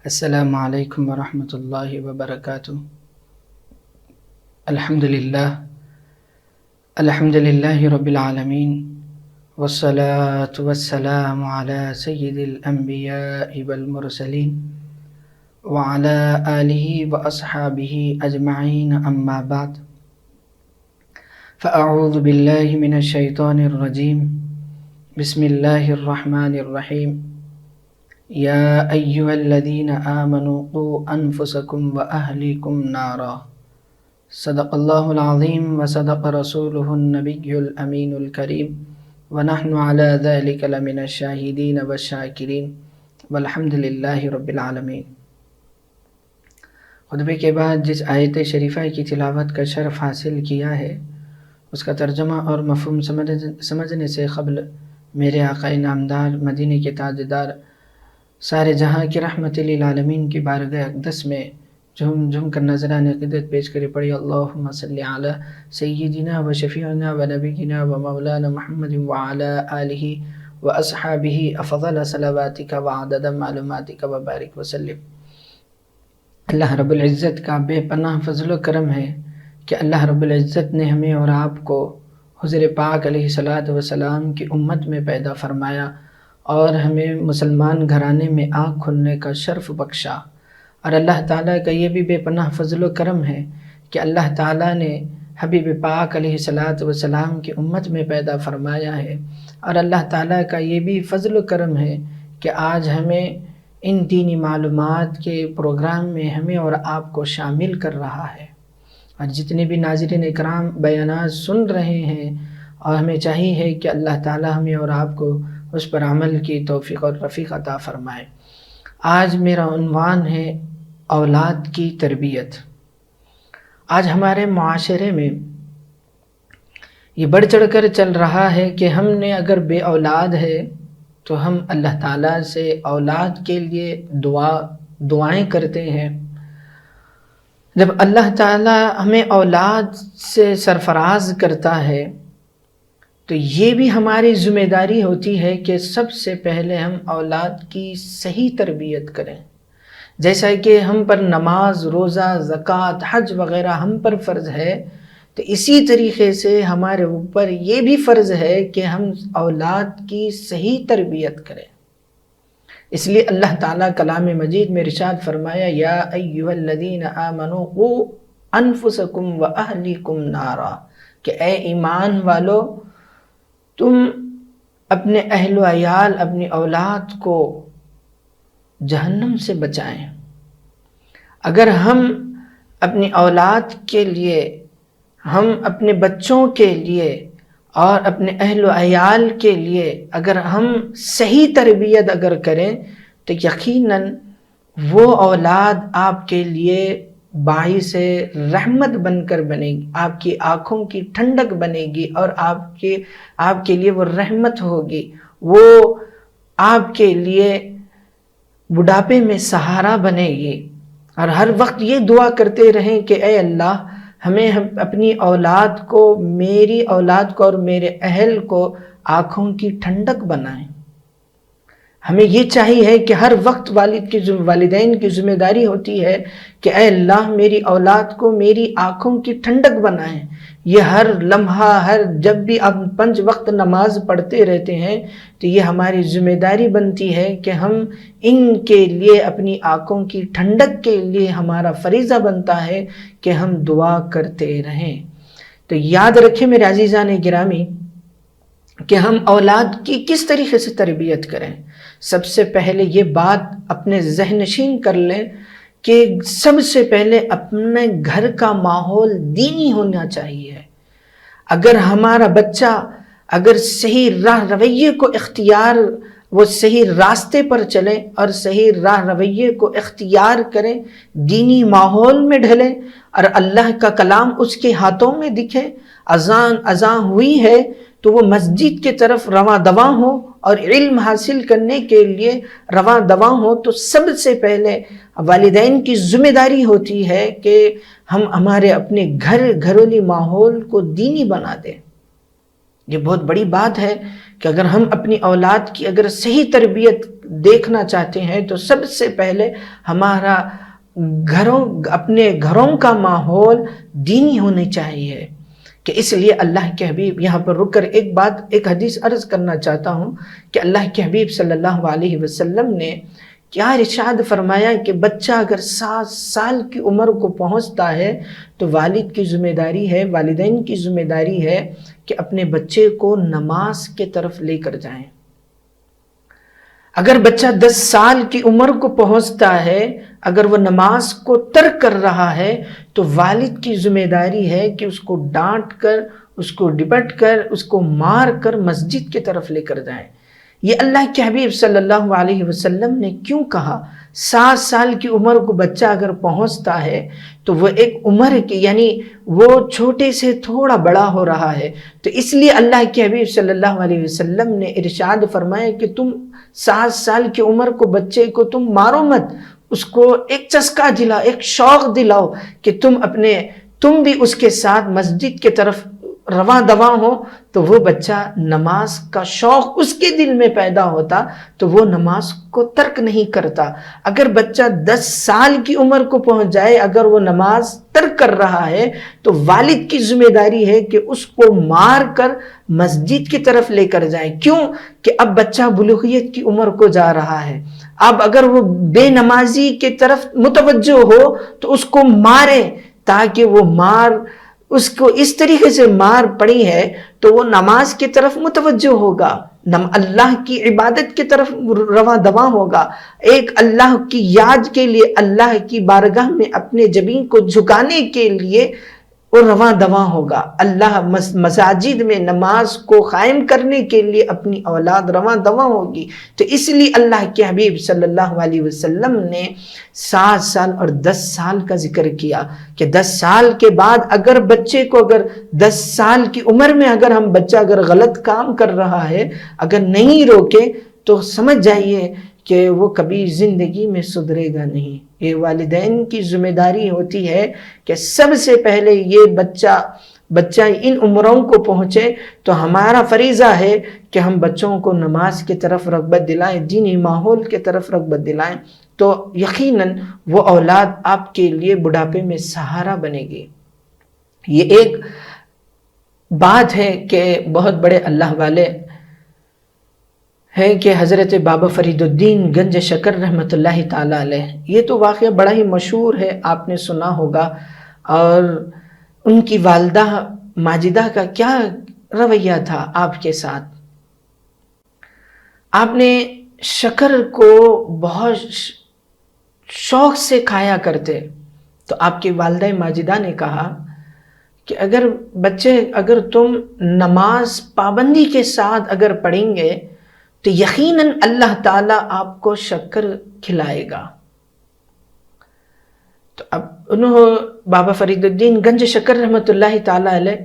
السلام علیکم ورحمۃ اللہ وبرکاتہ۔ الحمد للہ رب العالمین، والصلاة والسلام علی سید الانبیاء والمرسلین وعلی آلہ واصحابہ اجمعین، اما بعد فاعوذ باللہ من الشیطان الرجیم، بسم اللہ الرحمن الرحیم۔ یا ایہا الذین آمنوا قوا انفسکم واہلیکم نارا، صدق اللہ العظیم وصدق رسولہ النبی الامین الکریم، ونحن علی ذلک لمن الشاہدین والشاکرین، والحمد للہ رب العالمین۔ خطبے کے بعد جس آیت شریفہ کی تلاوت کا شرف حاصل کیا ہے، اس کا ترجمہ اور مفہوم سمجھنے سے قبل میرے آقا نامدار، مدینے کے تاجدار، سارے جہاں کی رحمت للعالمین کی بارگاہ اقدس میں جھوم جھوم کر نذران عقیدت پیش کرے پڑھی، اللہم صلی علی سیدنا و شفیعنا و نبینا و مولانا محمد وعلی آلہ و اصحابہ افضل صلواتک و عدد معلوماتک و بارک وسلم۔ اللہ رب العزت کا بے پناہ فضل و کرم ہے کہ اللہ رب العزت نے ہمیں اور آپ کو حضور پاک علیہ الصلوۃ والسلام کی امت میں پیدا فرمایا اور ہمیں مسلمان گھرانے میں آنکھ کھلنے کا شرف بخشا۔ اور اللہ تعالیٰ کا یہ بھی بے پناہ فضل و کرم ہے کہ اللہ تعالیٰ نے حبیب پاک علیہ الصلوۃ والسلام کی امت میں پیدا فرمایا ہے، اور اللہ تعالیٰ کا یہ بھی فضل و کرم ہے کہ آج ہمیں ان دینی معلومات کے پروگرام میں ہمیں اور آپ کو شامل کر رہا ہے۔ اور جتنے بھی ناظرین اکرام بیانات سن رہے ہیں، اور ہمیں چاہیے ہے کہ اللہ تعالیٰ ہمیں اور آپ کو اس پر عمل کی توفیق اور رفیق عطا فرمائے۔ آج میرا عنوان ہے اولاد کی تربیت۔ آج ہمارے معاشرے میں یہ بڑھ چڑھ کر چل رہا ہے کہ ہم نے اگر بے اولاد ہے تو ہم اللہ تعالیٰ سے اولاد کے لیے دعائیں کرتے ہیں۔ جب اللہ تعالیٰ ہمیں اولاد سے سرفراز کرتا ہے تو یہ بھی ہماری ذمہ داری ہوتی ہے کہ سب سے پہلے ہم اولاد کی صحیح تربیت کریں۔ جیسا کہ ہم پر نماز، روزہ، زکوٰۃ، حج وغیرہ ہم پر فرض ہے، تو اسی طریقے سے ہمارے اوپر یہ بھی فرض ہے کہ ہم اولاد کی صحیح تربیت کریں۔ اس لیے اللہ تعالیٰ کلام مجید میں ارشاد فرمایا، یا ایھا الذین آمنوا قوا انفسکم واہلیکم نارا، کہ اے ایمان والو، تم اپنے اہل و عیال، اپنی اولاد کو جہنم سے بچائیں۔ اگر ہم اپنی اولاد کے لیے، ہم اپنے بچوں کے لیے اور اپنے اہل و عیال کے لیے اگر ہم صحیح تربیت اگر کریں تو یقیناً وہ اولاد آپ کے لیے باعث رحمت بن کر بنے گی، آپ کی آنکھوں کی ٹھنڈک بنے گی، اور آپ کے لیے وہ رحمت ہوگی، وہ آپ کے لیے بڑھاپے میں سہارا بنے گی۔ اور ہر وقت یہ دعا کرتے رہیں کہ اے اللہ، ہمیں اپنی اولاد کو، میری اولاد کو اور میرے اہل کو آنکھوں کی ٹھنڈک بنائیں۔ ہمیں یہ چاہیے کہ ہر وقت والدین کی ذمہ داری ہوتی ہے کہ اے اللہ، میری اولاد کو میری آنکھوں کی ٹھنڈک بنائیں۔ یہ ہر لمحہ، جب بھی آپ 5 وقت نماز پڑھتے رہتے ہیں تو یہ ہماری ذمہ داری بنتی ہے کہ ہم ان کے لیے، اپنی آنکھوں کی ٹھنڈک کے لیے ہمارا فریضہ بنتا ہے کہ ہم دعا کرتے رہیں۔ تو یاد رکھیں میرے عزیزان گرامی کہ ہم اولاد کی کس طریقے سے تربیت کریں۔ سب سے پہلے یہ بات اپنے ذہن نشین کر لیں کہ سب سے پہلے اپنے گھر کا ماحول دینی ہونا چاہیے۔ اگر ہمارا بچہ اگر صحیح راہ رویے کو وہ صحیح راستے پر چلے اور صحیح راہ رویے کو اختیار کرے، دینی ماحول میں ڈھلے، اور اللہ کا کلام اس کے ہاتھوں میں دکھے، اذان ہوئی ہے تو وہ مسجد کی طرف رواں دواں ہو اور علم حاصل کرنے کے لیے رواں دواں ہو، تو سب سے پہلے والدین کی ذمہ داری ہوتی ہے کہ ہم ہمارے اپنے گھریلو ماحول کو دینی بنا دیں۔ یہ بہت بڑی بات ہے کہ اگر ہم اپنی اولاد کی اگر صحیح تربیت دیکھنا چاہتے ہیں تو سب سے پہلے ہمارا اپنے گھروں کا ماحول دینی ہونے چاہیے. کہ اس لیے اللہ کے حبیب یہاں پر رک کر ایک حدیث عرض کرنا چاہتا ہوں کہ اللہ کے حبیب صلی اللہ علیہ وسلم نے کیا ارشاد فرمایا کہ بچہ اگر 7 سال کی عمر کو پہنچتا ہے تو والد کی ذمہ داری ہے، والدین کی ذمہ داری ہے کہ اپنے بچے کو نماز کے طرف لے کر جائیں. اگر بچہ 10 سال کی عمر کو پہنچتا ہے، اگر وہ نماز کو ترک کر رہا ہے تو والد کی ذمہ داری ہے کہ اس کو ڈانٹ کر، اس کو ڈپٹ کر، اس کو مار کر مسجد کی طرف لے کر جائیں. یہ اللہ کے حبیب صلی اللہ علیہ وسلم نے کیوں کہا؟ 7 سال کی عمر کو بچہ اگر پہنچتا ہے تو وہ ایک عمر کی، یعنی وہ چھوٹے سے تھوڑا بڑا ہو رہا ہے، تو اس لیے اللہ کے حبیب صلی اللہ علیہ وسلم نے ارشاد فرمایا کہ تم 7 سال کی عمر کو بچے کو تم مارو مت، اس کو ایک چسکا دلاؤ، ایک شوق دلاؤ کہ تم بھی اس کے ساتھ مسجد کی طرف رواں دواں ہو، تو وہ بچہ نماز کا شوق اس کے دل میں پیدا ہوتا تو وہ نماز کو ترک نہیں کرتا. اگر بچہ 10 سال کی عمر کو پہنچ جائے، اگر وہ نماز ترک کر رہا ہے تو والد کی ذمہ داری ہے کہ اس کو مار کر مسجد کی طرف لے کر جائے. کیوں کہ اب بچہ بلوغیت کی عمر کو جا رہا ہے. اب اگر وہ بے نمازی کی طرف متوجہ ہو تو اس کو مارے، تاکہ وہ اس کو اس طریقے سے مار پڑی ہے تو وہ نماز کی طرف متوجہ ہوگا، اللہ کی عبادت کی طرف رواں دواں ہوگا، ایک اللہ کی یاد کے لیے، اللہ کی بارگاہ میں اپنے جبین کو جھکانے کے لیے وہ رواں دواں ہوگا. اللہ مساجد میں نماز کو قائم کرنے کے لیے اپنی اولاد رواں دواں ہوگی. تو اس لیے اللہ کے حبیب صلی اللہ علیہ وسلم نے 7 سال اور 10 سال کا ذکر کیا کہ 10 سال کے بعد اگر بچے کو، اگر 10 سال کی عمر میں اگر ہم بچہ اگر غلط کام کر رہا ہے، اگر نہیں روکے تو سمجھ جائیے کہ وہ کبھی زندگی میں سدھرے گا نہیں. یہ والدین کی ذمہ داری ہوتی ہے کہ سب سے پہلے یہ بچہ ان عمروں کو پہنچے تو ہمارا فریضہ ہے کہ ہم بچوں کو نماز کی طرف رغبت دلائیں، دینی ماحول کی طرف رغبت دلائیں، تو یقیناً وہ اولاد آپ کے لیے بڑھاپے میں سہارا بنے گی. یہ ایک بات ہے کہ بہت بڑے اللہ والے ہے کہ حضرت بابا فرید الدین گنج شکر رحمۃ اللہ تعالی علیہ، یہ تو واقعہ بڑا ہی مشہور ہے، آپ نے سنا ہوگا. اور ان کی والدہ ماجدہ کا کیا رویہ تھا آپ کے ساتھ. آپ نے شکر کو بہت شوق سے کھایا کرتے، تو آپ کی والدہ ماجدہ نے کہا کہ اگر تم نماز پابندی کے ساتھ اگر پڑھیں گے تو یقیناً اللہ تعالیٰ آپ کو شکر کھلائے گا. تو اب بابا فرید الدین گنج شکر رحمۃ اللہ تعالیٰ علیہ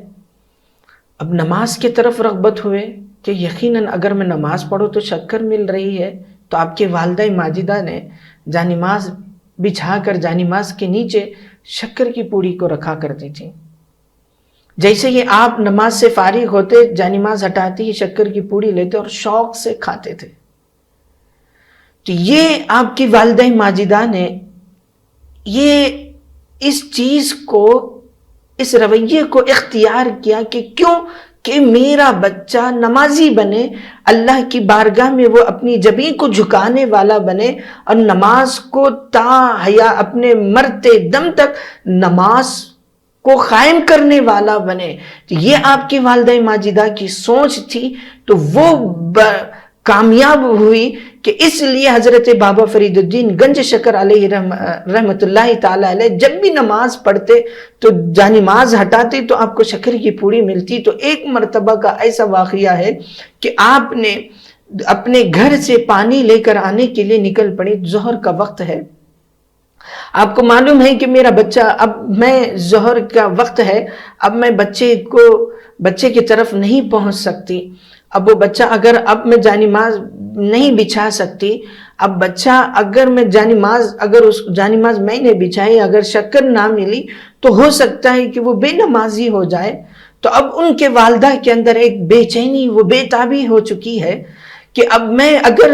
اب نماز کی طرف رغبت ہوئے کہ یقیناً اگر میں نماز پڑھوں تو شکر مل رہی ہے. تو آپ کے والدہ ماجدہ نے جانماز بچھا کر جانماز کے نیچے شکر کی پوڑی کو رکھا کرتی تھی. جیسے یہ آپ نماز سے فارغ ہوتے، جانماز ہٹاتے ہی شکر کی پوڑی لیتے اور شوق سے کھاتے تھے. تو یہ آپ کی والدہ ماجدہ نے اس چیز کو، اس رویے کو اختیار کیا کہ کیوں کہ میرا بچہ نمازی بنے، اللہ کی بارگاہ میں وہ اپنی جبین کو جھکانے والا بنے اور نماز کو تا حیا اپنے مرتے دم تک نماز کو قائم کرنے والا بنے. یہ آپ کی والدہ ماجدہ کی سوچ تھی، تو وہ کامیاب ہوئی کہ اس لیے حضرت بابا فرید الدین گنج شکر علیہ رحمۃ اللہ تعالی علیہ جب بھی نماز پڑھتے تو جانماز ہٹاتے تو آپ کو شکر کی پوڑی ملتی. تو ایک مرتبہ کا ایسا واقعہ ہے کہ آپ نے اپنے گھر سے پانی لے کر آنے کے لیے نکل پڑی. ظہر کا وقت ہے، آپ کو معلوم ہے کہ میرا بچہ، اب میں ظہر کا وقت ہے، اب میں بچے کی طرف نہیں پہنچ سکتی. اب وہ بچہ اب میں جانماز نہیں بچھا سکتی. اب بچہ اگر اس جانماز میں نے بچھائی، اگر شکر نہ ملی تو ہو سکتا ہے کہ وہ بے نمازی ہو جائے. تو اب ان کے والدہ کے اندر ایک بے چینی، وہ بے تابی ہو چکی ہے کہ اب میں اگر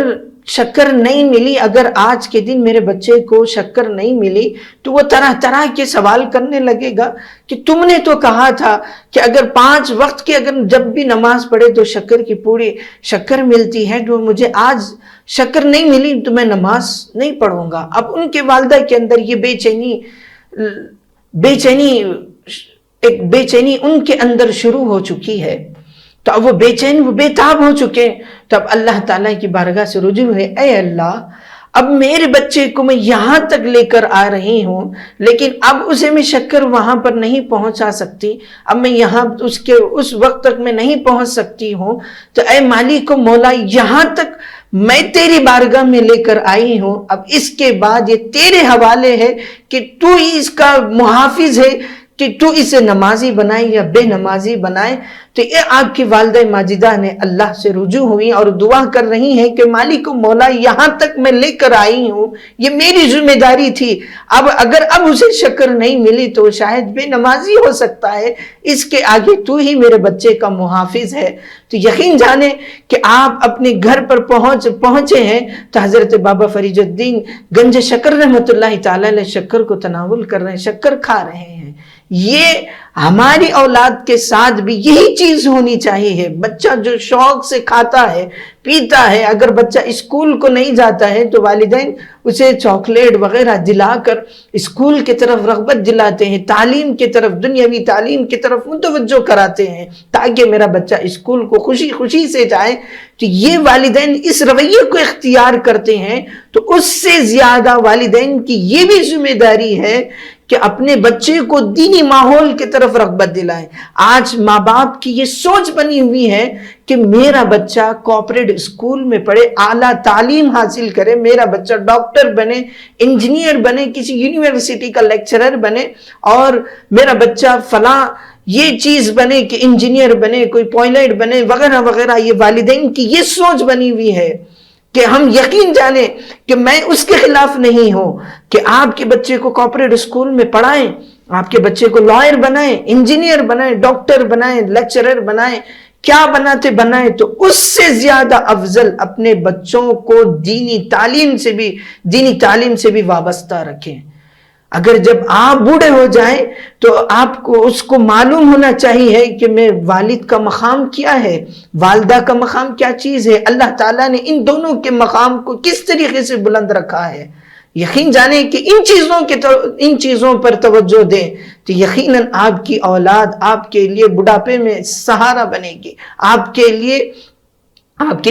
شکر نہیں ملی، اگر آج کے دن میرے بچے کو شکر نہیں ملی تو وہ طرح طرح کے سوال کرنے لگے گا کہ تم نے تو کہا تھا کہ اگر 5 وقت کی اگر جب بھی نماز پڑھے تو شکر کی پوری شکر ملتی ہے، تو مجھے آج شکر نہیں ملی تو میں نماز نہیں پڑھوں گا۔ اب ان کے والدہ کے اندر یہ بے چینی ان کے اندر شروع ہو چکی ہے، تو اب وہ بے چین، وہ بے تاب ہو چکے۔ تو اب اللہ تعالیٰ کی بارگاہ سے رجوع ہے، اے اللہ اب میرے بچے کو میں یہاں تک لے کر آ رہی ہوں، لیکن اب اسے میں شکر وہاں پر نہیں پہنچا سکتی، اب میں یہاں اس وقت تک میں نہیں پہنچ سکتی ہوں، تو اے مالک و مولا یہاں تک میں تیری بارگاہ میں لے کر آئی ہوں، اب اس کے بعد یہ تیرے حوالے ہے کہ تو ہی اس کا محافظ ہے کہ تو اسے نمازی بنائے یا بے نمازی بنائے۔ تو یہ آپ کی والدہ ماجدہ نے اللہ سے رجوع ہوئی اور دعا کر رہی ہیں کہ مالک و مولا یہاں تک میں لے کر آئی ہوں، یہ میری ذمہ داری تھی، اب اگر اب اسے شکر نہیں ملی تو شاید بے نمازی ہو سکتا ہے، اس کے آگے تو ہی میرے بچے کا محافظ ہے۔ تو یقین جانے کہ آپ اپنے گھر پر پہنچے ہیں تو حضرت بابا فرید الدین گنج شکر رحمۃ اللہ تعالی علیہ شکر کو تناول کر رہے ہیں، شکر کھا رہے ہیں۔ یہ ہماری اولاد کے ساتھ بھی یہی چیز ہونی چاہیے۔ بچہ جو شوق سے کھاتا ہے پیتا ہے، اگر بچہ اسکول کو نہیں جاتا ہے تو والدین اسے چاکلیٹ وغیرہ دلا کر اسکول کی طرف رغبت دلاتے ہیں، تعلیم کی طرف، دنیاوی تعلیم کی طرف متوجہ کراتے ہیں تاکہ میرا بچہ اسکول کو خوشی خوشی سے جائے۔ تو یہ والدین اس رویے کو اختیار کرتے ہیں، تو اس سے زیادہ والدین کی یہ بھی ذمہ داری ہے کہ اپنے بچے کو دینی ماحول کی طرف رغبت دلائیں۔ آج ماں باپ کی یہ سوچ بنی ہوئی ہے کہ میرا بچہ کوآپریٹ اسکول میں پڑھے، اعلیٰ تعلیم حاصل کرے، میرا بچہ ڈاکٹر بنے، انجینئر بنے، کسی یونیورسٹی کا لیکچرر بنے، اور میرا بچہ فلاں یہ چیز بنے کہ انجینئر بنے، کوئی پائلٹ بنے وغیرہ وغیرہ۔ یہ والدین کی یہ سوچ بنی ہوئی ہے کہ ہم یقین جانیں کہ میں اس کے خلاف نہیں ہوں کہ آپ کے بچے کو کوآپریٹ اسکول میں پڑھائیں، آپ کے بچے کو لائر بنائیں، انجینئر بنائیں، ڈاکٹر بنائیں، لیکچرر بنائیں، کیا بنائیں، تو اس سے زیادہ افضل اپنے بچوں کو دینی تعلیم سے بھی وابستہ رکھیں۔ اگر جب آپ بوڑھے ہو جائیں تو آپ کو اس کو معلوم ہونا چاہیے کہ میں والد کا مقام کیا ہے، والدہ کا مقام کیا چیز ہے، اللہ تعالیٰ نے ان دونوں کے مقام کو کس طریقے سے بلند رکھا ہے۔ یقین جانیں کہ ان چیزوں پر توجہ دیں تو یقیناً آپ کی اولاد آپ کے لیے بڑھاپے میں سہارا بنے گی، آپ کے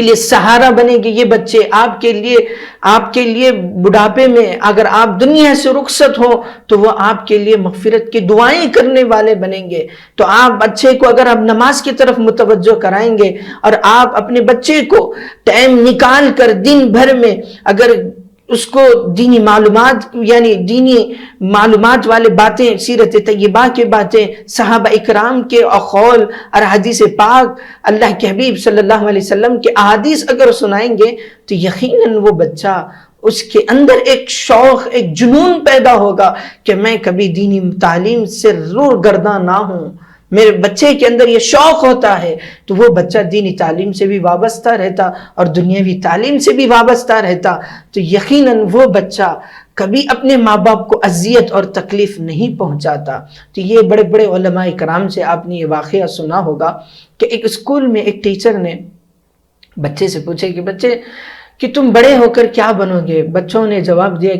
لیے سہارا بنے گی۔ یہ بچے آپ کے لیے بڑھاپے میں اگر آپ دنیا سے رخصت ہو تو وہ آپ کے لیے مغفرت کی دعائیں کرنے والے بنیں گے۔ تو آپ بچے کو اگر آپ نماز کی طرف متوجہ کرائیں گے اور آپ اپنے بچے کو ٹائم نکال کر دن بھر میں اگر اس کو دینی معلومات والے باتیں، سیرت طیبہ کے باتیں، صحابہ اکرام کے اقوال اور حدیث پاک، اللہ کے حبیب صلی اللہ علیہ وسلم کے احادیث اگر سنائیں گے تو یقیناً وہ بچہ، اس کے اندر ایک شوق، ایک جنون پیدا ہوگا کہ میں کبھی دینی تعلیم سے روگرداں نہ ہوں۔ میرے بچے کے اندر یہ شوق ہوتا ہے تو وہ بچہ دینی تعلیم سے بھی وابستہ رہتا اور دنیاوی تعلیم سے بھی وابستہ رہتا، تو یقیناً وہ بچہ کبھی اپنے ماں باپ کو اذیت اور تکلیف نہیں پہنچاتا۔ تو یہ بڑے بڑے علماء کرام سے آپ نے یہ واقعہ سنا ہوگا کہ ایک اسکول میں ایک ٹیچر نے بچے سے پوچھے کہ تم بڑے ہو کر کیا بنو گے؟ بچوں نے جواب دیا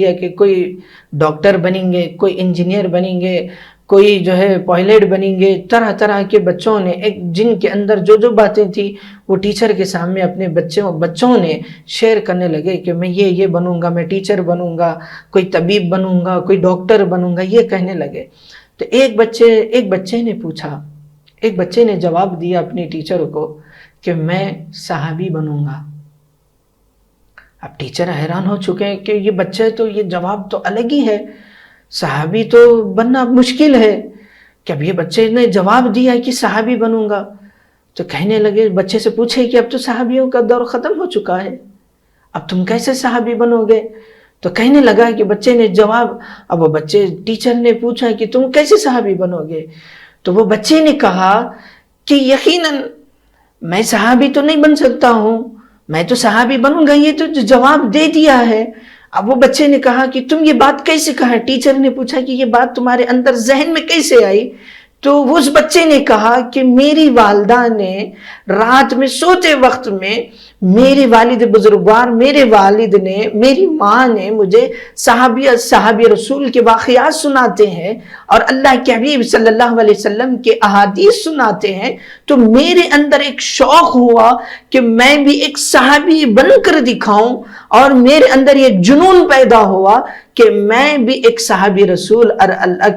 کہ کوئی ڈاکٹر بنیں گے، کوئی انجینئر بنیں گے، کوئی پائلٹ بنیں گے۔ طرح طرح کے بچوں نے جن کے اندر جو باتیں تھیں وہ ٹیچر کے سامنے اپنے بچوں نے شیئر کرنے لگے کہ میں یہ بنوں گا، میں ٹیچر بنوں گا، کوئی طبیب بنوں گا، کوئی ڈاکٹر بنوں گا، یہ کہنے لگے۔ تو ایک بچے نے جواب دیا اپنے ٹیچر کو کہ میں صحابی بنوں گا۔ اب ٹیچر حیران ہو چکے ہیں کہ یہ بچے تو یہ جواب تو الگ ہی ہے، صحابی تو بننا مشکل ہے کہ اب یہ بچے نے جواب دیا کہ صحابی بنوں گا۔ تو کہنے لگے، بچے سے پوچھے کہ اب تو صحابیوں کا دور ختم ہو چکا ہے، اب تم کیسے صحابی بنو گے؟ تو کہنے لگا کہ بچے نے جواب، اب وہ ٹیچر نے پوچھا کہ تم کیسے صحابی بنو گے؟ تو وہ بچے نے کہا کہ یقیناً میں صحابی تو نہیں بن سکتا ہوں، میں تو صحابی بنوں گا، یہ تو جواب دے دیا ہے۔ اب وہ بچے نے کہا کہ تم یہ بات کیسے کہا؟ ٹیچر نے پوچھا کہ یہ بات تمہارے اندر ذہن میں کیسے آئی؟ تو اس بچے نے کہا کہ میری والدہ نے رات میں سوتے وقت میں میرے والد بزرگوار، میرے والد نے، میری ماں نے مجھے صحابی رسول کے واقعات سناتے ہیں اور اللہ کے حبیب صلی اللہ علیہ وسلم کے احادیث سناتے ہیں، تو میرے اندر ایک شوق ہوا کہ میں بھی ایک صحابی بن کر دکھاؤں، اور میرے اندر یہ جنون پیدا ہوا کہ میں بھی ایک صحابی رسول اور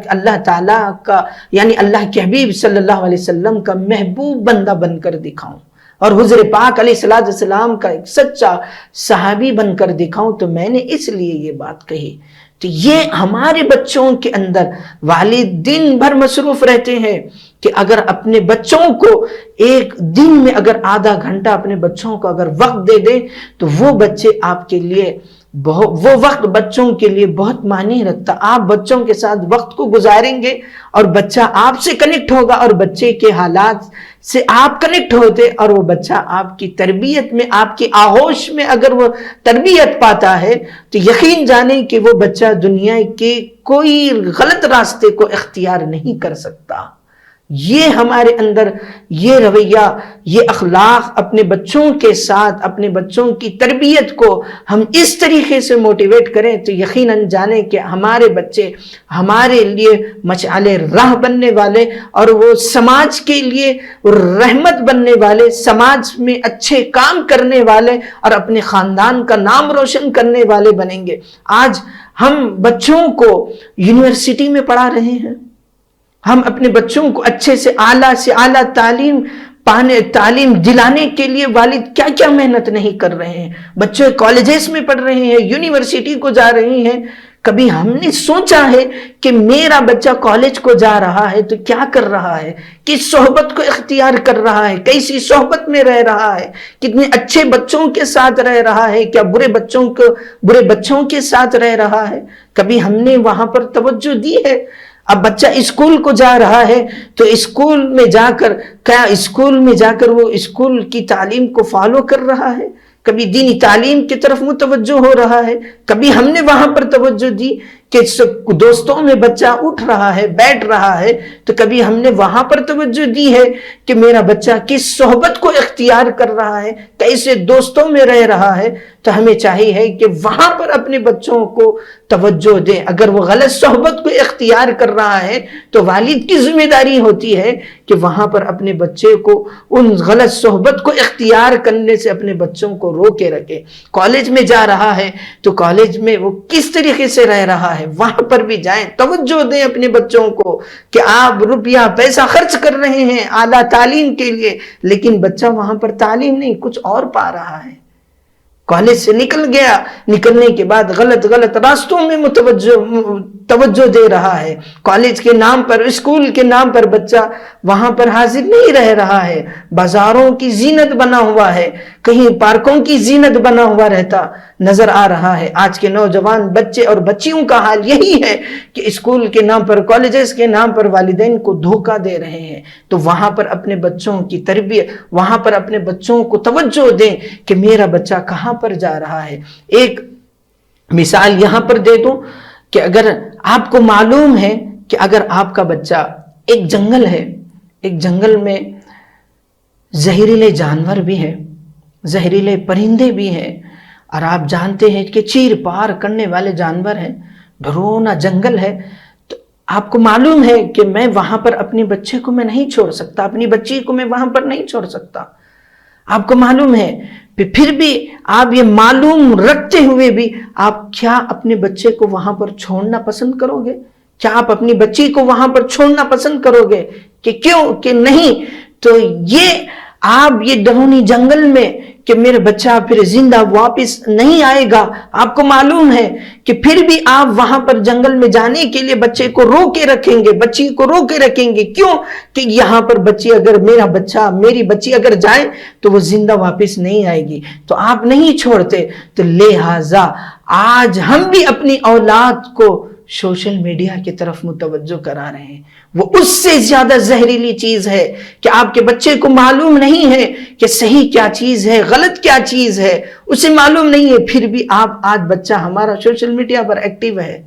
اللہ تعالیٰ کا یعنی اللہ کے حبیب صلی اللہ علیہ وسلم کا محبوب بندہ بن کر دکھاؤں، اور حضور پاک علیہ السلام کا ایک سچا صحابی بن کر دکھاؤں۔ تو میں نے اس لیے یہ بات کہی۔ تو یہ ہمارے بچوں کے اندر والد دن بھر مصروف رہتے ہیں کہ اگر اپنے بچوں کو ایک دن میں اگر آدھا گھنٹہ اپنے بچوں کو اگر وقت دے دیں تو وہ بچے آپ کے لیے وہ وقت بچوں کے لیے بہت معنی رکھتا۔ آپ بچوں کے ساتھ وقت کو گزاریں گے اور بچہ آپ سے کنیکٹ ہوگا، اور بچے کے حالات سے آپ کنیکٹ ہوتے، اور وہ بچہ آپ کی تربیت میں، آپ کی آغوش میں اگر وہ تربیت پاتا ہے تو یقین جانیں کہ وہ بچہ دنیا کے کوئی غلط راستے کو اختیار نہیں کر سکتا۔ یہ ہمارے اندر یہ رویہ، یہ اخلاق اپنے بچوں کے ساتھ، اپنے بچوں کی تربیت کو ہم اس طریقے سے موٹیویٹ کریں تو یقیناً جانیں کہ ہمارے بچے ہمارے لیے مشعل راہ بننے والے، اور وہ سماج کے لیے رحمت بننے والے، سماج میں اچھے کام کرنے والے اور اپنے خاندان کا نام روشن کرنے والے بنیں گے۔ آج ہم بچوں کو یونیورسٹی میں پڑھا رہے ہیں، ہم اپنے بچوں کو اچھے سے اعلیٰ تعلیم دلانے کے لیے والد کیا کیا محنت نہیں کر رہے ہیں۔ بچے کالجز میں پڑھ رہے ہیں، یونیورسٹی کو جا رہے ہیں۔ کبھی ہم نے سوچا ہے کہ میرا بچہ کالج کو جا رہا ہے تو کیا کر رہا ہے، کس صحبت کو اختیار کر رہا ہے، کیسی صحبت میں رہ رہا ہے، کتنے اچھے بچوں کے ساتھ رہ رہا ہے، کیا برے بچوں کے ساتھ رہ رہا ہے؟ کبھی ہم نے وہاں پر توجہ دی ہے؟ اب بچہ اسکول کو جا رہا ہے تو اسکول میں جا کر وہ اسکول کی تعلیم کو فالو کر رہا ہے؟ کبھی دینی تعلیم کی طرف متوجہ ہو رہا ہے؟ کبھی ہم نے وہاں پر توجہ دی کہ دوستوں میں بچہ اٹھ رہا ہے، بیٹھ رہا ہے، تو کبھی ہم نے وہاں پر توجہ دی ہے کہ میرا بچہ کس صحبت کو اختیار کر رہا ہے، کیسے دوستوں میں رہ رہا ہے؟ تو ہمیں چاہیے کہ وہاں پر اپنے بچوں کو توجہ دیں۔ اگر وہ غلط صحبت کو اختیار کر رہا ہے تو والد کی ذمہ داری ہوتی ہے کہ وہاں پر اپنے بچے کو ان غلط صحبت کو اختیار کرنے سے اپنے بچوں کو روکے رکھے۔ کالج میں جا رہا ہے تو کالج میں وہ کس طریقے سے رہ رہا ہے وہاں پر بھی جائیں، توجہ دیں اپنے بچوں کو کہ آپ روپیہ پیسہ خرچ کر رہے ہیں اعلیٰ تعلیم کے لیے، لیکن بچہ وہاں پر تعلیم نہیں کچھ اور پا رہا ہے۔ کالج سے نکل گیا، نکلنے کے بعد غلط راستوں میں توجہ دے رہا ہے۔ کالج کے نام پر، اسکول کے نام پر بچہ وہاں پر حاضر نہیں رہ رہا ہے، بازاروں کی زینت بنا ہوا ہے، کہیں پارکوں کی زینت بنا ہوا رہتا نظر آ رہا ہے۔ آج کے نوجوان بچے اور بچیوں کا حال یہی ہے کہ اسکول کے نام پر، کالجز کے نام پر والدین کو دھوکہ دے رہے ہیں۔ تو وہاں پر اپنے بچوں کی تربیت، وہاں پر اپنے بچوں کو توجہ دیں کہ میرا بچہ کہاں پر جا رہا ہے۔ ایک مثال یہاں پر دے دوں کہ اگر آپ کو معلوم ہے کہ اگر آپ کا بچہ ایک جنگل ہے، ایک جنگل میں زہریلے جانور بھی ہیں، زہریلے پرندے بھی ہیں، اور آپ جانتے ہیں کہ چیر پار کرنے والے جانور ہیں، ڈھرونا جنگل ہے، تو آپ کو معلوم ہے کہ میں وہاں پر اپنے بچے کو میں نہیں چھوڑ سکتا، اپنی بچی کو میں وہاں پر نہیں چھوڑ سکتا۔ آپ کو معلوم ہے، پھر بھی آپ یہ معلوم رکھتے ہوئے بھی آپ کیا اپنے بچے کو وہاں پر چھوڑنا پسند کرو گے؟ کیا آپ اپنی بچی کو وہاں پر چھوڑنا پسند کرو گے کہ کیوں کہ نہیں؟ تو آپ یہ ڈرونی جنگل میں کہ میرا بچہ پھر زندہ واپس نہیں آئے گا، آپ کو معلوم ہے کہ پھر بھی آپ وہاں پر جنگل میں جانے کے لیے بچے کو روکے رکھیں گے، بچی کو روکے رکھیں گے۔ کیوں کہ یہاں پر میری بچی اگر جائے تو وہ زندہ واپس نہیں آئے گی، تو آپ نہیں چھوڑتے۔ تو لہٰذا آج ہم بھی اپنی اولاد کو سوشل میڈیا کی طرف متوجہ کرا رہے ہیں. وہ اس سے زیادہ زہریلی چیز ہے کہ آپ کے بچے کو معلوم نہیں ہے کہ صحیح کیا چیز ہے، غلط کیا چیز ہے، اسے معلوم نہیں ہے. پھر بھی آج بچہ ہمارا سوشل میڈیا پر ایکٹیو ہے.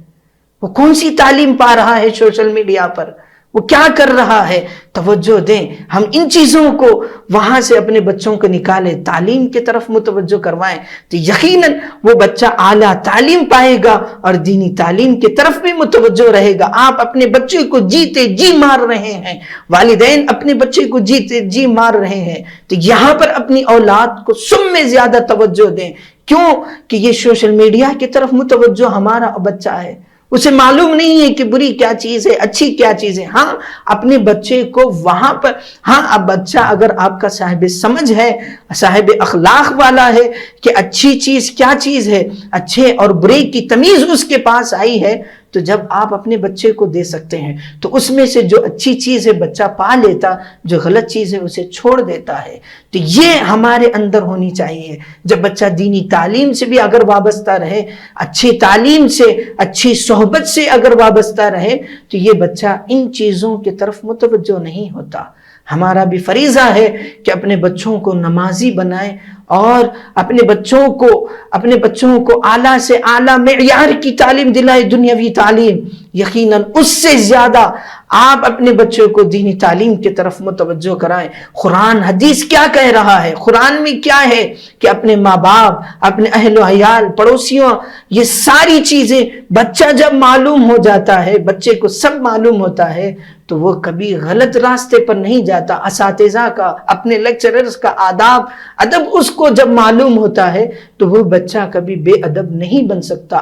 وہ کون سی تعلیم پا رہا ہے سوشل میڈیا پر، وہ کیا کر رہا ہے؟ توجہ دیں. ہم ان چیزوں کو وہاں سے اپنے بچوں کو نکالیں، تعلیم کی طرف متوجہ کروائیں، تو یقیناً وہ بچہ اعلیٰ تعلیم پائے گا اور دینی تعلیم کی طرف بھی متوجہ رہے گا. آپ اپنے بچے کو جیتے جی مار رہے ہیں، والدین اپنے بچے کو جیتے جی مار رہے ہیں. تو یہاں پر اپنی اولاد کو سب میں زیادہ توجہ دیں. کیوں کہ یہ سوشل میڈیا کی طرف متوجہ ہمارا بچہ ہے، اسے معلوم نہیں ہے کہ بری کیا چیز ہے، اچھی کیا چیز ہے. ہاں اپنے بچے کو وہاں پر، ہاں اب بچہ اگر آپ کا صاحب سمجھ ہے، صاحب اخلاق والا ہے کہ اچھی چیز کیا چیز ہے، اچھے اور برے کی تمیز اس کے پاس آئی ہے، تو جب آپ اپنے بچے کو دے سکتے ہیں تو اس میں سے جو اچھی چیز ہے بچہ پا لیتا، جو غلط چیز ہے اسے چھوڑ دیتا ہے. تو یہ ہمارے اندر ہونی چاہیے. جب بچہ دینی تعلیم سے بھی اگر وابستہ رہے، اچھی تعلیم سے، اچھی صحبت سے اگر وابستہ رہے، تو یہ بچہ ان چیزوں کی طرف متوجہ نہیں ہوتا. ہمارا بھی فریضہ ہے کہ اپنے بچوں کو نمازی بنائیں اور اپنے بچوں کو اعلیٰ سے اعلیٰ معیار کی تعلیم دلائے، دنیاوی تعلیم. یقیناً اس سے زیادہ آپ اپنے بچوں کو دینی تعلیم کی طرف متوجہ کرائیں. قرآن حدیث کیا کہہ رہا ہے، قرآن میں کیا ہے کہ اپنے ماں باپ، اپنے اہل و عیال، پڑوسیوں، یہ ساری چیزیں بچہ جب معلوم ہو جاتا ہے، بچے کو سب معلوم ہوتا ہے، تو وہ کبھی غلط راستے پر نہیں جاتا. اساتذہ کا، اپنے لیکچررز کا ادب اس کو جب معلوم ہوتا ہے تو وہ بچہ کبھی بے ادب نہیں بن سکتا،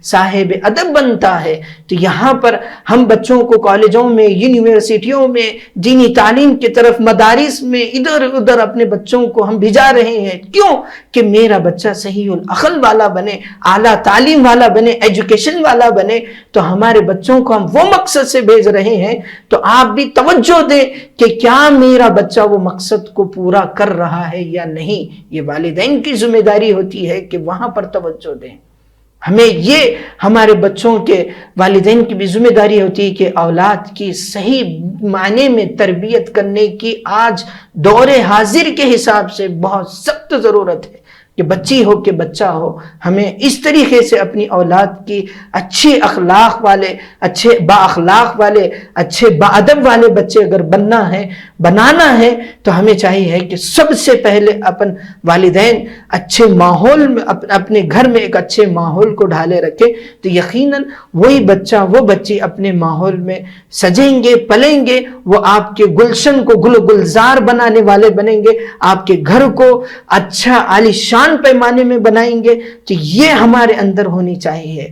صاحب ادب بنتا ہے. تو یہاں پر ہم بچوں کو کالجوں میں، یونیورسٹیوں میں، دینی تعلیم کی طرف، مدارس میں ادھر ادھر اپنے بچوں کو ہم بھیجا رہے ہیں. کیوں کہ میرا بچہ صحیح العقل والا بنے، اعلیٰ تعلیم والا بنے، ایجوکیشن والا بنے. تو ہمارے بچوں کو ہم وہ مقصد سے بھیج رہے ہیں. تو آپ بھی توجہ دیں کہ کیا میرا بچہ وہ مقصد کو پورا کر رہا ہے یا نہیں. یہ والدین کی ذمہ داری ہوتی ہے کہ وہاں پر توجہ دیں. ہمیں یہ ہمارے بچوں کے، والدین کی بھی ذمہ داری ہوتی ہے کہ اولاد کی صحیح معنی میں تربیت کرنے کی آج دور حاضر کے حساب سے بہت سخت ضرورت ہے. کہ بچی ہو کہ بچہ ہو، ہمیں اس طریقے سے اپنی اولاد کی اچھے اخلاق والے، اچھے با اخلاق والے، اچھے با ادب والے بچے اگر بنانا ہے تو ہمیں چاہیے کہ سب سے پہلے اپن والدین اچھے ماحول میں، اپنے گھر میں ایک اچھے ماحول کو ڈھالے رکھے. تو یقیناً وہی بچہ، وہ بچی اپنے ماحول میں سجیں گے، پلیں گے، وہ آپ کے گلشن کو گل و گلزار بنانے والے بنیں گے، آپ کے گھر کو اچھا عالی شان پیمانے میں بنائیں گے. تو یہ ہمارے اندر ہونی چاہیے.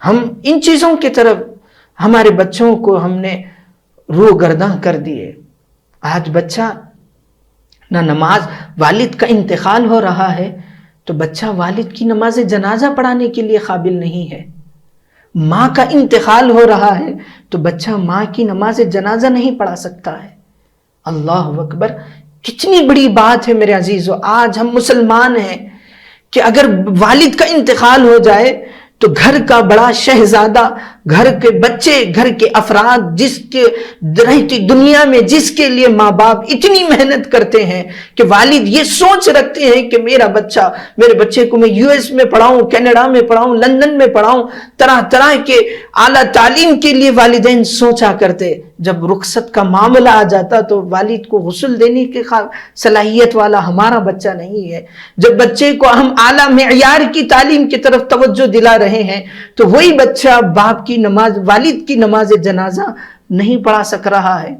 ہم ان چیزوں کی طرف ہمارے بچوں کو ہم نے روگرداں کر دیے. آج بچہ نہ نماز، والد کا انتقال ہو رہا ہے تو بچہ والد کی نماز جنازہ پڑھانے کے لیے قابل نہیں ہے. ماں کا انتقال ہو رہا ہے تو بچہ ماں کی نماز جنازہ نہیں پڑھا سکتا ہے. اللہ اکبر، کتنی بڑی بات ہے میرے عزیزو. آج ہم مسلمان ہیں کہ اگر والد کا انتقال ہو جائے تو گھر کا بڑا شہزادہ، گھر کے بچے، گھر کے افراد، جس کے رہتی دنیا میں جس کے لیے ماں باپ اتنی محنت کرتے ہیں کہ والد یہ سوچ رکھتے ہیں کہ میرے بچے کو میں یو ایس میں پڑھاؤں، کینیڈا میں پڑھاؤں، لندن میں پڑھاؤں، طرح طرح کے اعلیٰ تعلیم کے لیے والدین سوچا کرتے. جب رخصت کا معاملہ آ جاتا تو والد کو غسل دینے کی صلاحیت والا ہمارا بچہ نہیں ہے. جب بچے کو ہم اعلیٰ معیار کی تعلیم کی طرف توجہ دلا رہے ہیں تو وہی بچہ باپ کی نماز، والد کی نماز جنازہ نہیں پڑھا سک رہا ہے.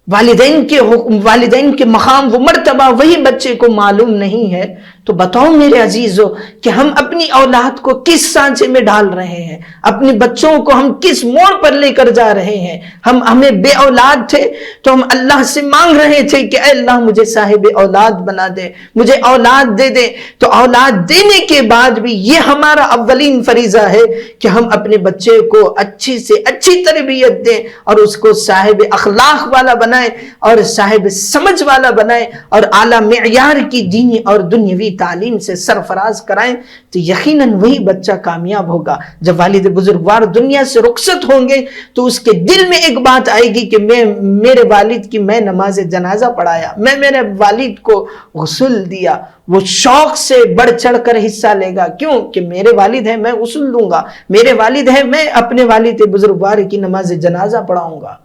والدین کے مقام و مرتبہ وہی بچے کو معلوم نہیں ہے. تو بتاؤ میرے عزیزو کہ ہم اپنی اولاد کو کس سانچے میں ڈال رہے ہیں، اپنے بچوں کو ہم کس موڑ پر لے کر جا رہے ہیں. ہمیں بے اولاد تھے تو ہم اللہ سے مانگ رہے تھے کہ اے اللہ مجھے صاحب اولاد بنا دے، مجھے اولاد دے دے. تو اولاد دینے کے بعد بھی یہ ہمارا اولین فریضہ ہے کہ ہم اپنے بچے کو اچھی سے اچھی تربیت دیں اور اس کو صاحب اخلاق والا بنائیں اور صاحب سمجھ والا بنائیں اور اعلیٰ معیار کی دینی اور دنیاوی تعلیم سے سرفراز کرائیں تو یقیناً وہی بچہ کامیاب ہوگا۔ جب والد بزرگوار دنیا سے رخصت ہوں گے تو اس کے دل میں ایک بات آئے گی کہ میرے والد کی میں نماز جنازہ پڑھایا، میں میرے والد کو غسل دیا، وہ شوق سے بڑھ چڑھ کر حصہ لے گا۔ کیوں کہ میرے والد ہیں، میں غسل دوں گا، میرے والد ہیں، میں اپنے والد بزرگوار کی نماز جنازہ پڑھاؤں گا۔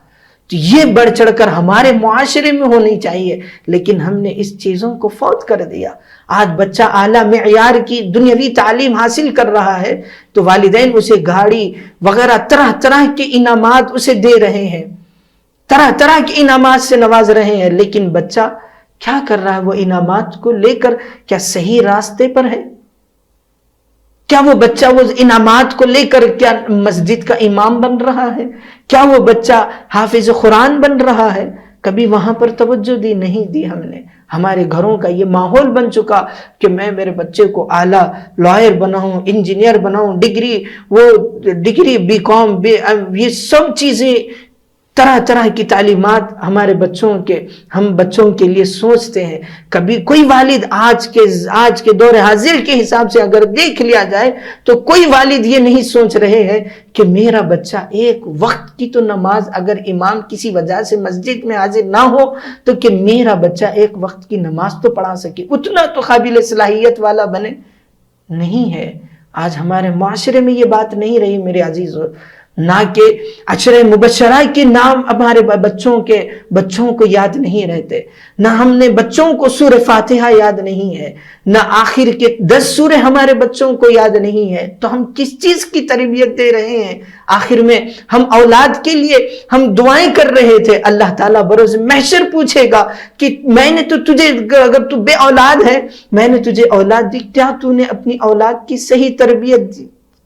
تو یہ بڑھ چڑھ کر ہمارے معاشرے میں ہونی چاہیے، لیکن ہم نے اس چیزوں کو فوت کر دیا۔ آج بچہ اعلیٰ معیار کی دنیاوی تعلیم حاصل کر رہا ہے تو والدین اسے گاڑی وغیرہ طرح طرح کے انعامات اسے دے رہے ہیں، طرح طرح کے انعامات سے نواز رہے ہیں، لیکن بچہ کیا کر رہا ہے؟ وہ انعامات کو لے کر کیا صحیح راستے پر ہے؟ کیا وہ بچہ وہ انعامات کو لے کر کیا مسجد کا امام بن رہا ہے؟ کیا وہ بچہ حافظ قرآن بن رہا ہے؟ کبھی وہاں پر توجہ دی نہیں دی ہم نے۔ ہمارے گھروں کا یہ ماحول بن چکا کہ میں میرے بچے کو اعلیٰ لائر بناؤں، انجینئر بناؤں، ڈگری بی کام یہ سب چیزیں، طرح طرح کی تعلیمات ہمارے ہم بچوں کے لیے سوچتے ہیں۔ کبھی کوئی والد آج کے دور حاضر کے حساب سے اگر دیکھ لیا جائے تو کوئی والد یہ نہیں سوچ رہے ہیں کہ میرا بچہ ایک وقت کی تو نماز، اگر امام کسی وجہ سے مسجد میں حاضر نہ ہو تو کہ میرا بچہ ایک وقت کی نماز تو پڑھا سکے، اتنا تو قابل صلاحیت والا بنے۔ نہیں ہے، آج ہمارے معاشرے میں یہ بات نہیں رہی میرے عزیزو۔ نہ کہ عشرہ مبشرہ کے نام ہمارے بچوں کو یاد نہیں رہتے، نہ ہم نے بچوں کو سورہ فاتحہ یاد نہیں ہے، نہ آخر کے 10 سورے ہمارے بچوں کو یاد نہیں ہے، تو ہم کس چیز کی تربیت دے رہے ہیں؟ آخر میں ہم اولاد کے لیے ہم دعائیں کر رہے تھے، اللہ تعالیٰ بروز محشر پوچھے گا کہ میں نے تو تجھے، اگر تو بے اولاد ہے، میں نے تجھے اولاد دی، کیا تو نے اپنی اولاد کی صحیح تربیت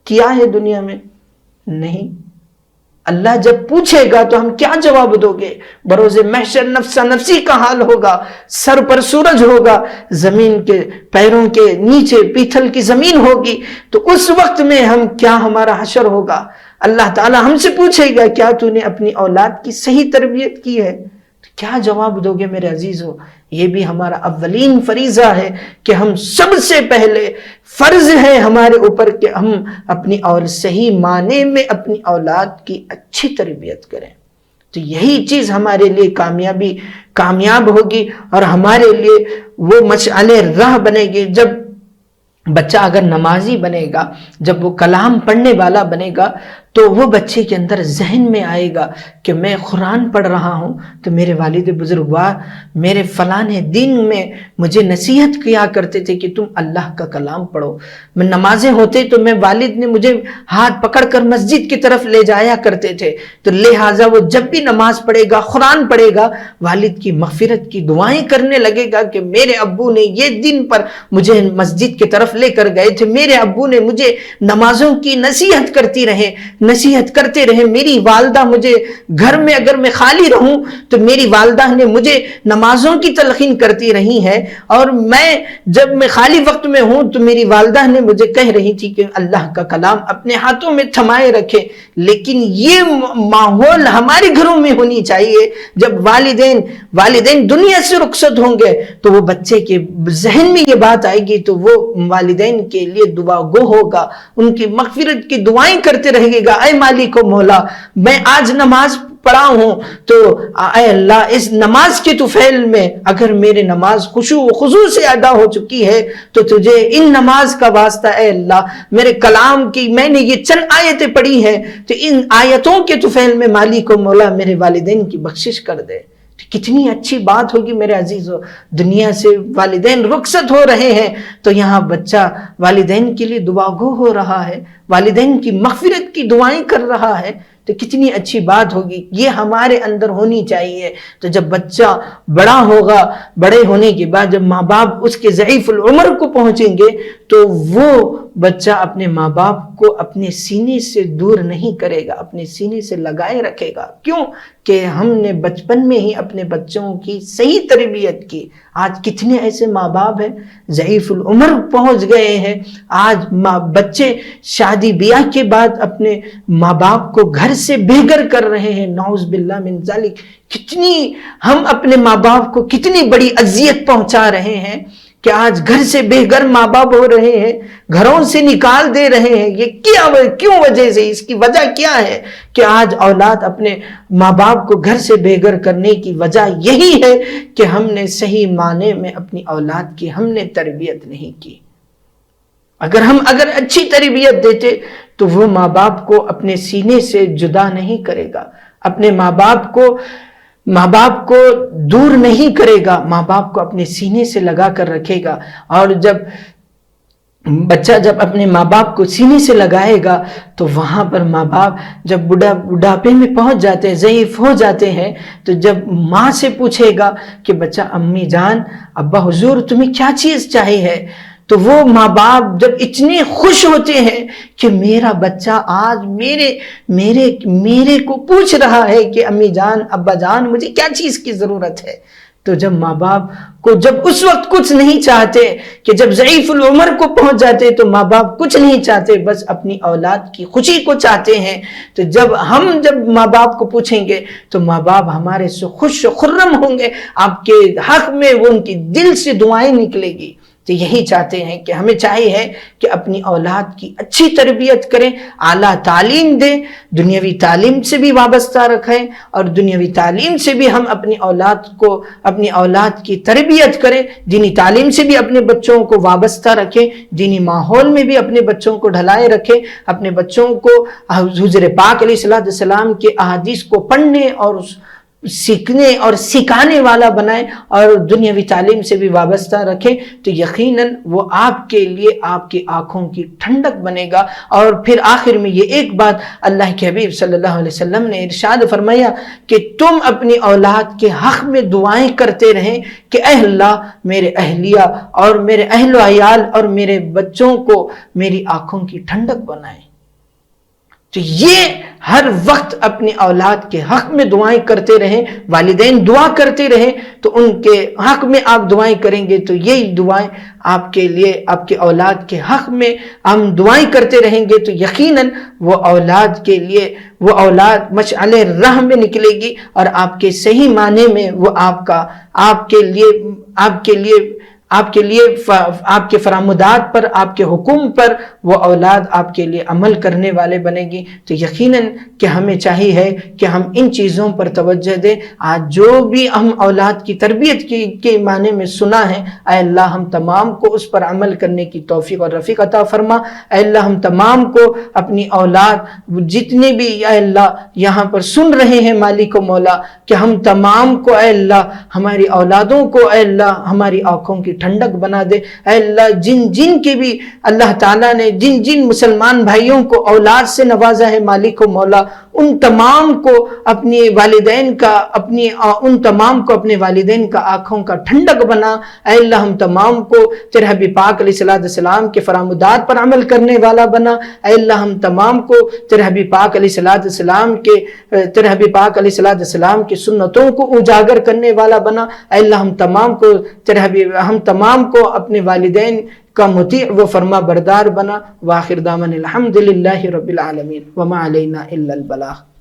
کیا ہے دنیا میں؟ نہیں۔ اللہ جب پوچھے گا تو ہم کیا جواب دو گے؟ بروز محشر نفسا نفسی کا حال ہوگا، سر پر سورج ہوگا، زمین کے پیروں کے نیچے پیتل کی زمین ہوگی، تو اس وقت میں ہمارا حشر ہوگا۔ اللہ تعالی ہم سے پوچھے گا کیا تو نے اپنی اولاد کی صحیح تربیت کی ہے؟ کیا جواب دو گے میرے عزیزو؟ یہ بھی ہمارا اولین فریضہ ہے کہ ہم سب سے پہلے فرض ہے ہمارے اوپر کہ ہم اپنی صحیح معنی میں اپنی اولاد کی اچھی تربیت کریں، تو یہی چیز ہمارے لیے کامیاب ہوگی اور ہمارے لیے وہ مشعل راہ بنے گی۔ جب بچہ اگر نمازی بنے گا، جب وہ کلام پڑھنے والا بنے گا، تو وہ بچے کے اندر ذہن میں آئے گا کہ میں قرآن پڑھ رہا ہوں تو میرے والد بزرگوار میرے فلاں دین میں مجھے نصیحت کیا کرتے تھے کہ تم اللہ کا کلام پڑھو۔ میں نمازیں ہوتے تو میں والد نے مجھے ہاتھ پکڑ کر مسجد کی طرف لے جایا کرتے تھے، تو لہٰذا وہ جب بھی نماز پڑھے گا، قرآن پڑھے گا، والد کی مغفرت کی دعائیں کرنے لگے گا کہ میرے ابو نے یہ دن پر مجھے مسجد کی طرف لے کر گئے تھے، میرے ابو نے مجھے نمازوں کی نصیحت کرتے رہے، میری والدہ مجھے گھر میں اگر میں خالی رہوں تو میری والدہ نے مجھے نمازوں کی تلقین کرتی رہی ہے، اور میں جب میں خالی وقت میں ہوں تو میری والدہ نے مجھے کہہ رہی تھی کہ اللہ کا کلام اپنے ہاتھوں میں تھمائے رکھے۔ لیکن یہ ماحول ہمارے گھروں میں ہونی چاہیے۔ جب والدین دنیا سے رخصت ہوں گے تو وہ بچے کے ذہن میں یہ بات آئے گی تو وہ والدین کے لیے دعا گو ہوگا، ان کی مغفرت کی دعائیں کرتے رہے گا، اے مالک و مولا میں آج نماز پڑھا ہوں تو اے اللہ اس نماز کے طفیل میں اگر میرے نماز خشوع و خضوع سے ادا ہو چکی ہے تو تجھے ان نماز کا واسطہ اے اللہ میرے کلام کی میں نے یہ چند آیتیں پڑھی ہیں تو ان آیتوں کے طفیل میں مالک و مولا میرے والدین کی بخشش کر دے۔ کتنی اچھی بات ہوگی میرے عزیزو، دنیا سے والدین رخصت ہو رہے ہیں تو یہاں بچہ والدین کے لیے دعا گو ہو رہا ہے، والدین کی مغفرت کی دعائیں کر رہا ہے، تو کتنی اچھی بات ہوگی۔ یہ ہمارے اندر ہونی چاہیے۔ تو جب بچہ بڑا ہوگا، بڑے ہونے کے بعد جب ماں باپ اس کے ضعیف العمر کو پہنچیں گے تو وہ بچہ اپنے ماں باپ کو اپنے سینے سے دور نہیں کرے گا، اپنے سینے سے لگائے رکھے گا۔ کیوں کہ ہم نے بچپن میں ہی اپنے بچوں کی صحیح تربیت کی۔ آج کتنے ایسے ماں باپ ہیں ضعیف العمر پہنچ گئے ہیں، آج بچے شادی بیاہ کے بعد اپنے ماں باپ کو گھر سے بے گھر کر رہے ہیں، نعوذ باللہ من ذالک۔ کتنی ہم اپنے ماں باپ کو کتنی بڑی اذیت پہنچا رہے ہیں کہ آج گھر سے بے گھر ماں باپ ہو رہے ہیں، گھروں سے نکال دے رہے ہیں. یہ کیوں وجہ سے، اس کی وجہ کیا ہے کہ آج اولاد اپنے ماں باپ کو گھر سے بے گھر کرنے کی وجہ یہی ہے کہ ہم نے صحیح معنی میں اپنی اولاد کی ہم نے تربیت نہیں کی. اگر اچھی تربیت دیتے تو وہ ماں باپ کو اپنے سینے سے جدا نہیں کرے گا، اپنے ماں باپ کو دور نہیں کرے گا، ماں باپ کو اپنے سینے سے لگا کر رکھے گا. اور جب بچہ جب اپنے ماں باپ کو سینے سے لگائے گا تو وہاں پر ماں باپ جب بڑھاپے میں پہنچ جاتے ہیں، ضعیف ہو جاتے ہیں، تو جب ماں سے پوچھے گا کہ بچہ امی جان، ابا حضور تمہیں کیا چیز چاہیے ہے، تو وہ ماں باپ جب اتنے خوش ہوتے ہیں کہ میرا بچہ آج میرے کو پوچھ رہا ہے کہ امی جان ابا جان مجھے کیا چیز کی ضرورت ہے، تو جب ماں باپ کو جب اس وقت کچھ نہیں چاہتے، کہ جب ضعیف العمر کو پہنچ جاتے تو ماں باپ کچھ نہیں چاہتے، بس اپنی اولاد کی خوشی کو چاہتے ہیں. تو جب ماں باپ کو پوچھیں گے تو ماں باپ ہمارے سے خوش و خرم ہوں گے، آپ کے حق میں وہ ان کی دل سے دعائیں نکلے گی. تو یہی چاہتے ہیں کہ ہمیں چاہیے کہ اپنی اولاد کی اچھی تربیت کریں، اعلیٰ تعلیم دیں، دنیاوی تعلیم سے بھی وابستہ رکھیں، اور دنیاوی تعلیم سے بھی ہم اپنی اولاد کی تربیت کریں، دینی تعلیم سے بھی اپنے بچوں کو وابستہ رکھیں، دینی ماحول میں بھی اپنے بچوں کو ڈھلائے رکھیں، اپنے بچوں کو حضور پاک علیہ السلام کے احادیث کو پڑھنے اور سیکھنے اور سکھانے والا بنائیں، اور دنیاوی تعلیم سے بھی وابستہ رکھیں. تو یقیناً وہ آپ کے لیے آپ کی آنکھوں کی ٹھنڈک بنے گا. اور پھر آخر میں یہ ایک بات اللہ کے حبیب صلی اللہ علیہ وسلم نے ارشاد فرمایا کہ تم اپنی اولاد کے حق میں دعائیں کرتے رہیں کہ اے اللہ میرے اہلیہ اور میرے اہل و عیال اور میرے بچوں کو میری آنکھوں کی ٹھنڈک بنائیں. تو یہ ہر وقت اپنی اولاد کے حق میں دعائیں کرتے رہیں، والدین دعا کرتے رہیں، تو ان کے حق میں آپ دعائیں کریں گے تو یہی دعائیں آپ کے لیے، آپ کے اولاد کے حق میں ہم دعائیں کرتے رہیں گے تو یقیناً وہ اولاد کے لیے، وہ اولاد مشعل راہ میں نکلے گی، اور آپ کے صحیح معنی میں وہ آپ کے فرامودات پر، آپ کے حکم پر وہ اولاد آپ کے لیے عمل کرنے والے بنے گی. تو یقیناً کہ ہمیں چاہیے ہے کہ ہم ان چیزوں پر توجہ دیں. آج جو بھی ہم اولاد کی تربیت کے معنی میں سنا ہے، اے اللہ ہم تمام کو اس پر عمل کرنے کی توفیق اور رفیق عطا فرما. اے اللہ ہم تمام کو اپنی اولاد جتنے بھی اے اللہ یہاں پر سن رہے ہیں مالک و مولا، کہ ہم تمام کو اے اللہ ہماری اولادوں کو اے اللہ ہماری آنکھوں کی ٹھنڈک بنا دے. اے اللہ جن کے بھی اللہ تعالیٰ نے جن مسلمان بھائیوں کو اولاد سے نوازا ہے مالک و مولا، ان تمام کو اپنے والدین کا آنکھوں کا ٹھنڈک بنا. اے اللہ ہم تمام کو تیرے حبیب پاک علیہ السلام کے فرامودات پر عمل کرنے والا بنا. اے اللہ ہم تمام کو تیرے حبیب پاک علیہ السلام کے سنتوں کو اجاگر کرنے والا بنا. اے اللہ ہم تمام کو اپنے والدین کا مطیع و فرما بردار بنا. وآخر دعوانا الحمدللہ رب العالمین وما علینا الا البلاغ.